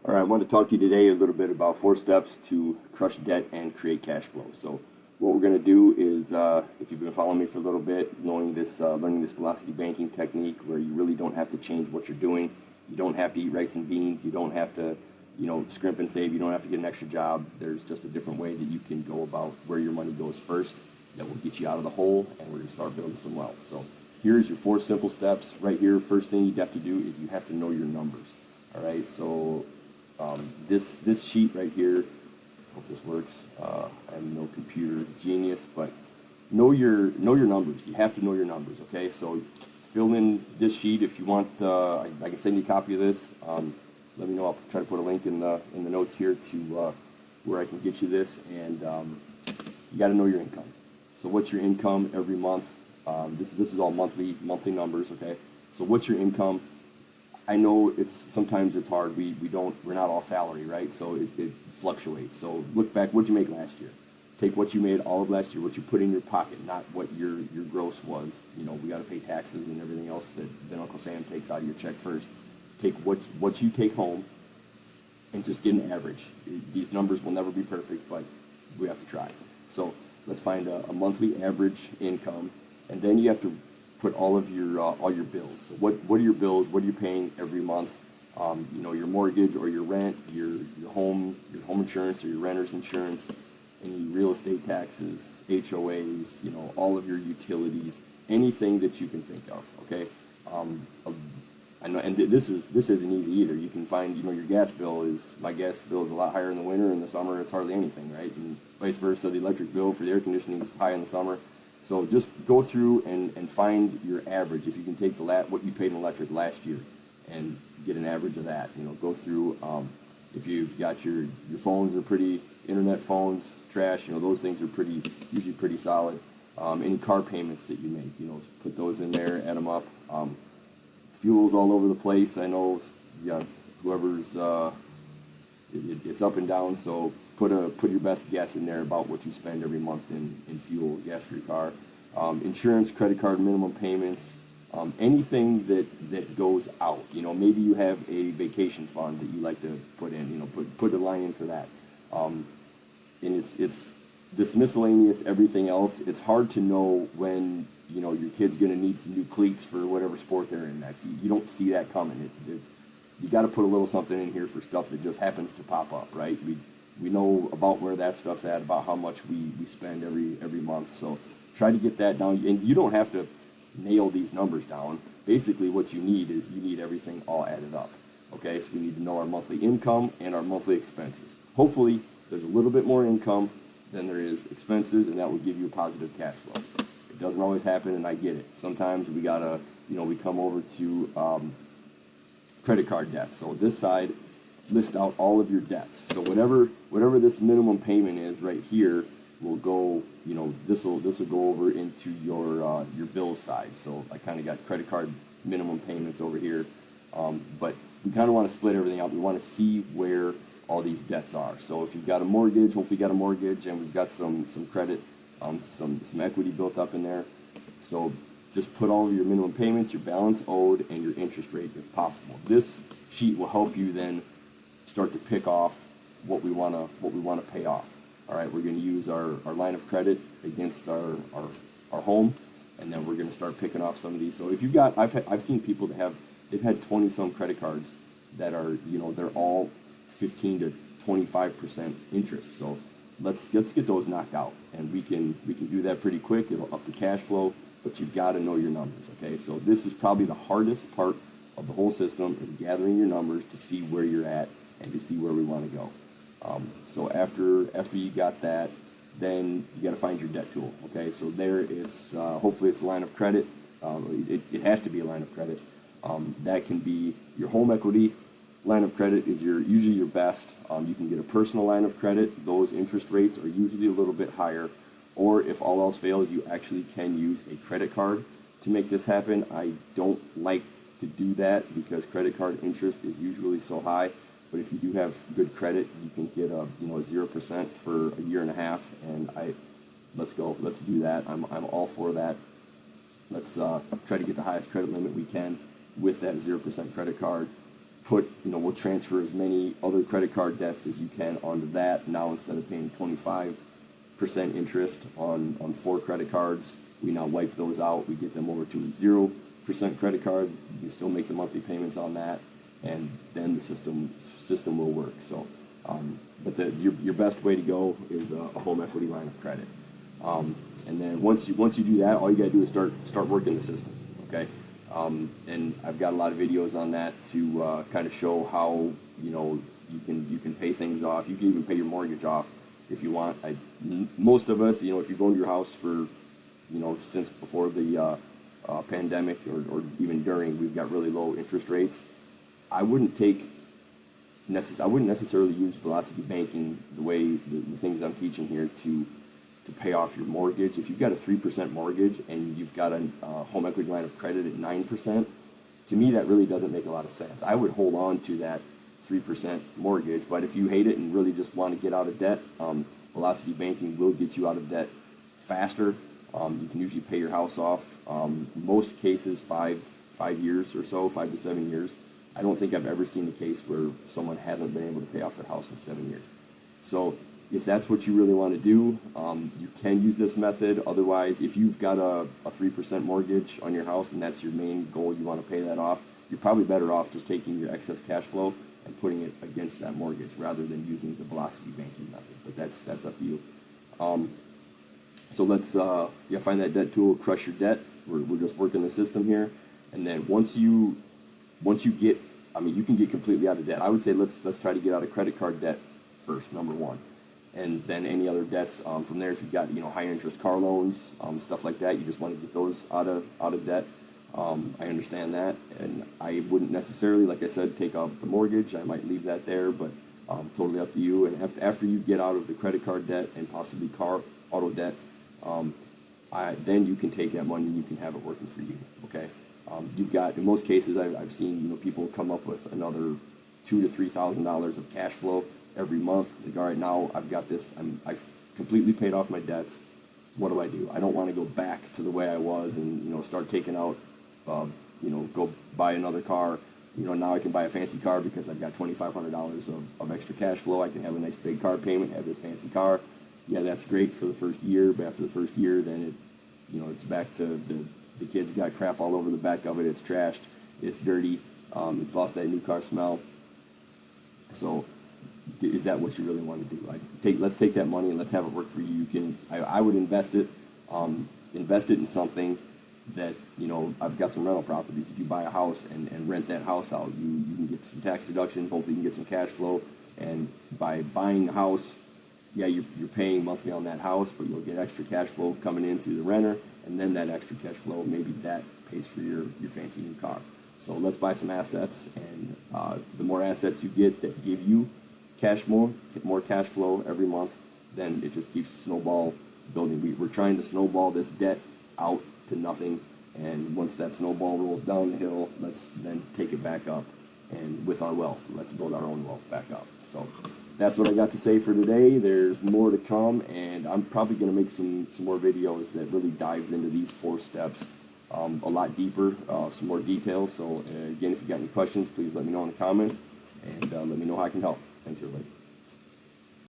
All right, I want to talk to you today a little bit about 4 steps to crush debt and create cash flow. So, what we're going to do is, if you've been following me for a little bit, learning this velocity banking technique, where you really don't have to change what you're doing. You don't have to eat rice and beans. You don't have to, scrimp and save. You don't have to get an extra job. There's just a different way that you can go about where your money goes first. That will get you out of the hole, and we're going to start building some wealth. So, here's your 4 simple steps right here. First thing you have to do is you have to know your numbers. All right, so this sheet right here, hope this works. I'm no computer genius, but know your numbers. You have to know your numbers. Okay, so fill in this sheet if you want. I can send you a copy of this. Let me know. I'll try to put a link in the notes here to where I can get you this. And you got to know your income. So what's your income every month? This is all monthly numbers. Okay, so what's your income? I know sometimes it's hard. We're not all salary, right? So it fluctuates. So look back, what'd you make last year? Take what you made all of last year, what you put in your pocket, not what your gross was. We got to pay taxes and everything else that Uncle Sam takes out of your check first. Take what you take home and just get an average. These numbers will never be perfect, but we have to try. So let's find a monthly average income, and then you have to put all your bills. So what are your bills? What are you paying every month? Your mortgage or your rent, your home insurance or your renter's insurance, any real estate taxes, HOAs, all of your utilities, anything that you can think of. Okay, I know, and this isn't easy either. You can find, your gas bill my gas bill is a lot higher in the winter. In the summer, it's hardly anything, right? And vice versa. The electric bill for the air conditioning is high in the summer. So just go through and find your average. If you can take what you paid in electric last year and get an average of that. Go through. If you've got your phones are pretty, internet phones, trash. Those things are usually pretty solid. Any car payments that you make, put those in there, add them up. Fuel's all over the place. I know, whoever's it's up and down. So put your best guess in there about what you spend every month in fuel, gas for your car, insurance, credit card, minimum payments, anything that goes out. Maybe you have a vacation fund that you like to put in. Put a line in for that. And it's this miscellaneous everything else. It's hard to know when your kid's going to need some new cleats for whatever sport they're in next. You don't see that coming. You got to put a little something in here for stuff that just happens to pop up, right? We know about where that stuff's at, about how much we spend every month. So try to get that down. And you don't have to nail these numbers down. Basically, what you need everything all added up. Okay, so we need to know our monthly income and our monthly expenses. Hopefully, there's a little bit more income than there is expenses, and that will give you a positive cash flow. It doesn't always happen, and I get it. Sometimes we gotta, we come over to credit card debt. So this side, list out all of your debts. So whatever this minimum payment is right here will go, this will go over into your bills side. So I kind of got credit card minimum payments over here, but we kind of want to split everything out. We want to see where all these debts are. So if you've got a mortgage, hopefully you got a mortgage, and we've got some credit, some equity built up in there. So just put all of your minimum payments, your balance owed, and your interest rate if possible. This sheet will help you then start to pick off what we want to pay off. All right, we're going to use our line of credit against our home, and then we're going to start picking off some of these. So if you've got, I've seen people that they've had 20 some credit cards that are, they're all 15 to 25% interest. So let's get those knocked out, and we can do that pretty quick. It'll up the cash flow, but you've got to know your numbers. Okay, so this is probably the hardest part of the whole system, is gathering your numbers to see where you're at and to see where we want to go. So after you got that, then you got to find your debt tool. Okay, so there it's hopefully it's a line of credit. It has to be a line of credit. That can be your home equity line of credit is usually your best. You can get a personal line of credit. Those interest rates are usually a little bit higher. Or if all else fails, you actually can use a credit card to make this happen. I don't like to do that because credit card interest is usually so high. But if you do have good credit, you can get a 0% for a year and a half. And let's do that. I'm all for that. Let's try to get the highest credit limit we can with that 0% credit card. we'll transfer as many other credit card debts as you can onto that. Now instead of paying 25% interest on 4 credit cards, we now wipe those out. We get them over to a 0% credit card. You can still make the monthly payments on that, and then the system will work. So, but your best way to go is a home equity line of credit. And then once you do that, all you gotta do is start working the system. Okay. And I've got a lot of videos on that to kind of show how you can pay things off. You can even pay your mortgage off if you want. Most of us, if you've owned your house for since before the pandemic or even during, we've got really low interest rates. I wouldn't necessarily use velocity banking the way the things I'm teaching here to pay off your mortgage. If you've got a 3% mortgage and you've got a home equity line of credit at 9%, to me that really doesn't make a lot of sense. I would hold on to that 3% mortgage, but if you hate it and really just want to get out of debt, velocity banking will get you out of debt faster. You can usually pay your house off, most cases 5 years or so, 5 to 7 years. I don't think I've ever seen a case where someone hasn't been able to pay off their house in 7 years. So if that's what you really want to do, you can use this method. Otherwise, if you've got a 3% mortgage on your house and that's your main goal, you want to pay that off, you're probably better off just taking your excess cash flow and putting it against that mortgage rather than using the velocity banking method. But that's up to you. So let's find that debt tool, crush your debt. We're just working the system here, and then once you get, you can get completely out of debt. I would say let's try to get out of credit card debt first, number one, and then any other debts from there. If you've got high interest car loans, stuff like that, you just want to get those out of debt. I understand that, and I wouldn't necessarily, like I said, take out the mortgage. I might leave that there, but totally up to you. And after you get out of the credit card debt and possibly auto debt, then you can take that money and you can have it working for you. Okay. You've got, in most cases, I've seen people come up with another $2,000 to $3,000 of cash flow every month. It's like, all right, now I've got this. I've completely paid off my debts. What do? I don't want to go back to the way I was and start taking out, go buy another car. Now I can buy a fancy car because I've got $2,500 of extra cash flow. I can have a nice big car payment, have this fancy car. Yeah, that's great for the first year, but after the first year, then it's back to the kid's got crap all over the back of it. It's trashed. It's dirty. It's lost that new car smell. So, is that what you really want to do? Let's take that money and let's have it work for you. I would invest it in something that I've got some rental properties. If you buy a house and rent that house out, you can get some tax deductions. Hopefully, you can get some cash flow. And by buying the house, yeah, you're paying monthly on that house, but you'll get extra cash flow coming in through the renter, and then that extra cash flow, maybe that pays for your fancy new car. So let's buy some assets, and the more assets you get that give you more cash flow every month, then it just keeps snowball building. We're trying to snowball this debt out to nothing, and once that snowball rolls down the hill, let's then take it back up, and with our wealth, let's build our own wealth back up. So that's what I got to say for today. There's more to come, and I'm probably going to make some more videos that really dives into these 4 steps a lot deeper, some more details. So again, if you got any questions, please let me know in the comments, and let me know how I can help. Thanks, everybody.